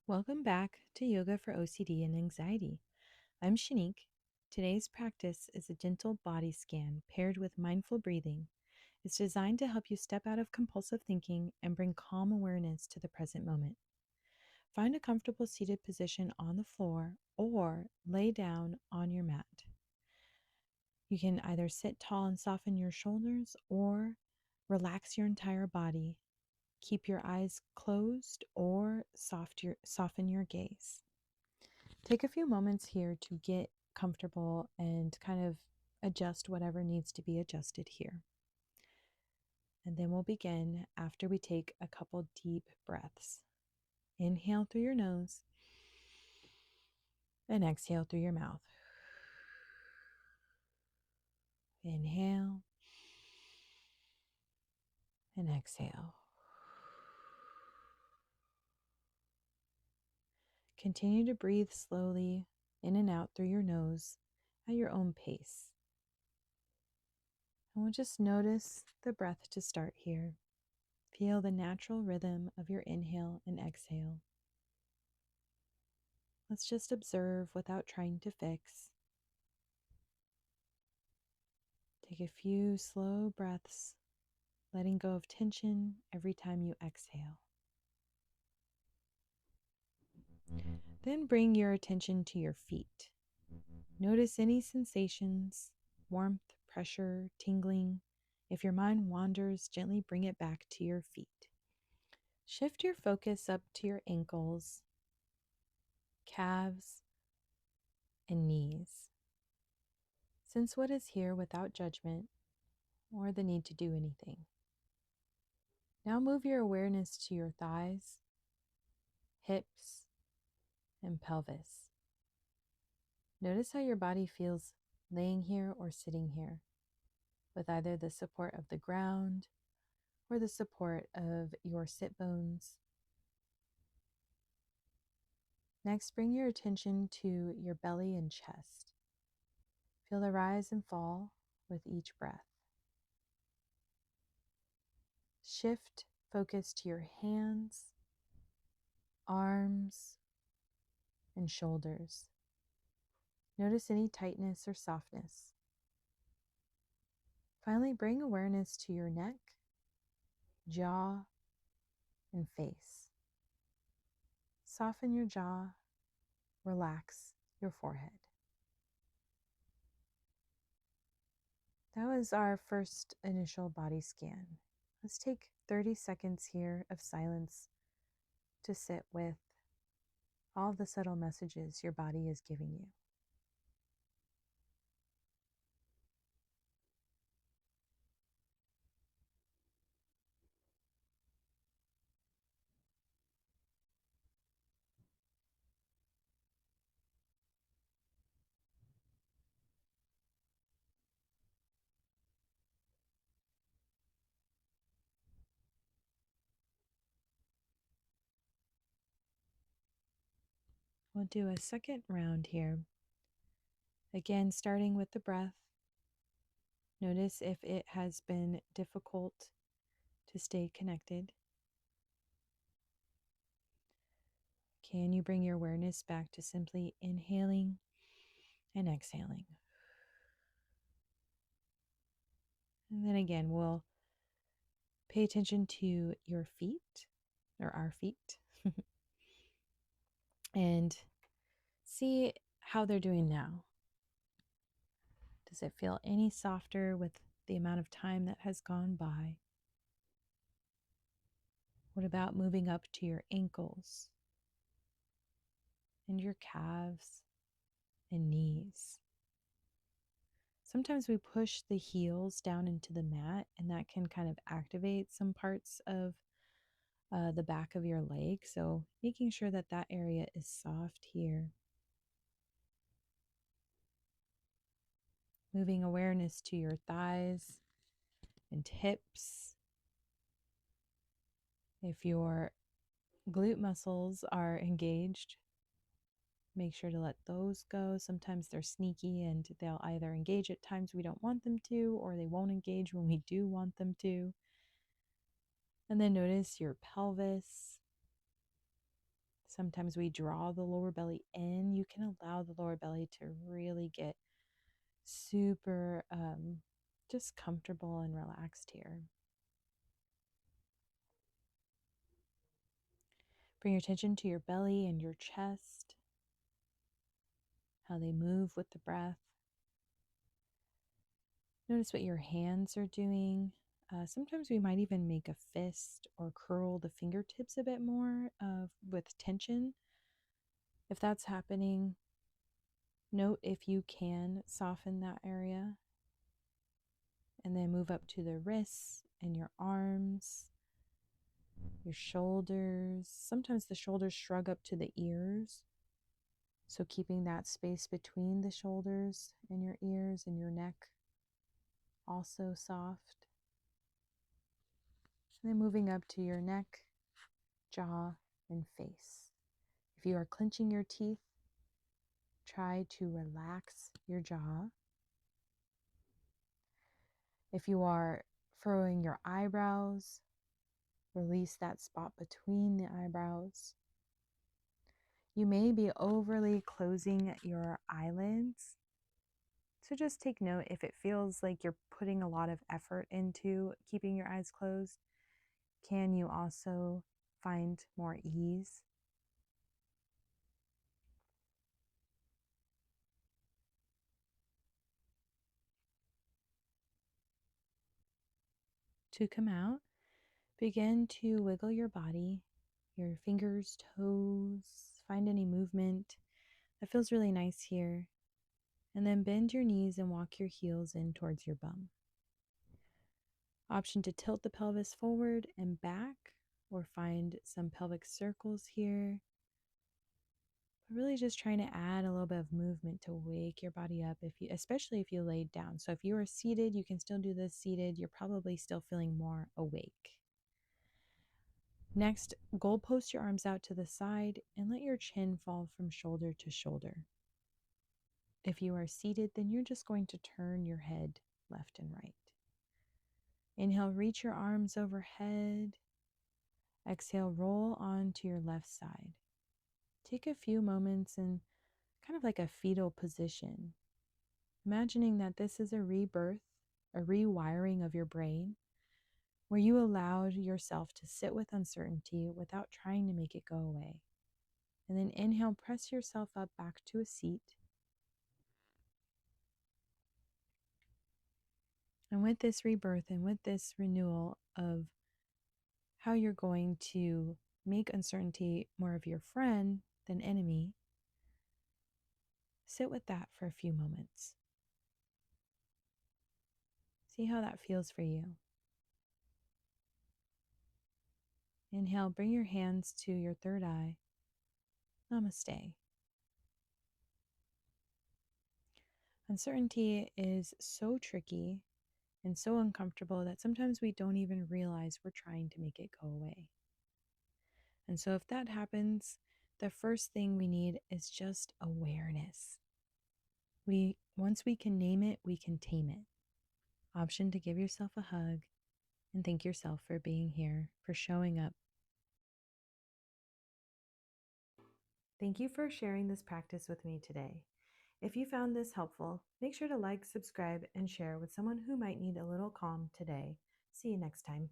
Welcome back to Yoga for OCD and Anxiety. I'm Shanique. Today's practice is a gentle body scan paired with mindful breathing. It's designed to help you step out of compulsive thinking and bring calm awareness to the present moment. Find a comfortable seated position on the floor or lay down on your mat. You can either sit tall and soften your shoulders or relax your entire body. Keep your eyes closed or soften your gaze. Take a few moments here to get comfortable and kind of adjust whatever needs to be adjusted here. And then we'll begin after we take a couple deep breaths. Inhale through your nose and exhale through your mouth. Inhale and exhale. Continue to breathe slowly in and out through your nose at your own pace. And we'll just notice the breath to start here. Feel the natural rhythm of your inhale and exhale. Let's just observe without trying to fix. Take a few slow breaths, letting go of tension every time you exhale. Then bring your attention to your feet. Notice any sensations, warmth, pressure, tingling. If your mind wanders, gently bring it back to your feet. Shift your focus up to your ankles, calves, and knees. Sense what is here without judgment or the need to do anything. Now move your awareness to your thighs, hips, and pelvis. Notice how your body feels laying here or sitting here, with either the support of the ground or the support of your sit bones. Next, bring your attention to your belly and chest. Feel the rise and fall with each breath. Shift focus to your hands, arms, and shoulders. Notice any tightness or softness. Finally, bring awareness to your neck, jaw, and face. Soften your jaw, relax your forehead. That was our first initial body scan. Let's take 30 seconds here of silence to sit with all the subtle messages your body is giving you. We'll do a second round here. Again, starting with the breath. Notice if it has been difficult to stay connected. Can you bring your awareness back to simply inhaling and exhaling? And then again, we'll pay attention to your feet, or our feet, and see how they're doing now. Does it feel any softer with the amount of time that has gone by? What about moving up to your ankles and your calves and knees? Sometimes we push the heels down into the mat, and that can kind of activate some parts of the back of your leg. So making sure that that area is soft here. Moving awareness to your thighs and hips. If your glute muscles are engaged, make sure to let those go. Sometimes they're sneaky and they'll either engage at times we don't want them to, or they won't engage when we do want them to. And then notice your pelvis. Sometimes we draw the lower belly in. You can allow the lower belly to really get super just comfortable and relaxed here. Bring your attention to your belly and your chest, how they move with the breath. Notice what your hands are doing. Sometimes we might even make a fist or curl the fingertips a bit more with tension. If that's happening, note if you can soften that area. And then move up to the wrists and your arms, your shoulders. Sometimes the shoulders shrug up to the ears. So keeping that space between the shoulders and your ears and your neck also soft. And then moving up to your neck, jaw, and face. If you are clenching your teeth, try to relax your jaw. If you are furrowing your eyebrows, release that spot between the eyebrows. You may be overly closing your eyelids. So just take note if it feels like you're putting a lot of effort into keeping your eyes closed. Can you also find more ease? To come out, begin to wiggle your body, your fingers, toes, find any movement that feels really nice here. And then bend your knees and walk your heels in towards your bum. Option to tilt the pelvis forward and back, or find some pelvic circles here. But really just trying to add a little bit of movement to wake your body up, especially if you laid down. So if you are seated, you can still do this seated. You're probably still feeling more awake. Next, goal post your arms out to the side and let your chin fall from shoulder to shoulder. If you are seated, then you're just going to turn your head left and right. Inhale, reach your arms overhead. Exhale, roll onto your left side. Take a few moments in kind of like a fetal position, imagining that this is a rebirth, a rewiring of your brain, where you allowed yourself to sit with uncertainty without trying to make it go away. And then inhale, press yourself up back to a seat. And with this rebirth and with this renewal of how you're going to make uncertainty more of your friend than enemy, sit with that for a few moments. See how that feels for you. Inhale, bring your hands to your third eye. Namaste. Uncertainty is so tricky and so uncomfortable that sometimes we don't even realize we're trying to make it go away. And so if that happens, the first thing we need is just awareness. Once we can name it, we can tame it. Option to give yourself a hug and thank yourself for being here, for showing up. Thank you for sharing this practice with me today. If you found this helpful, make sure to like, subscribe, and share with someone who might need a little calm today. See you next time.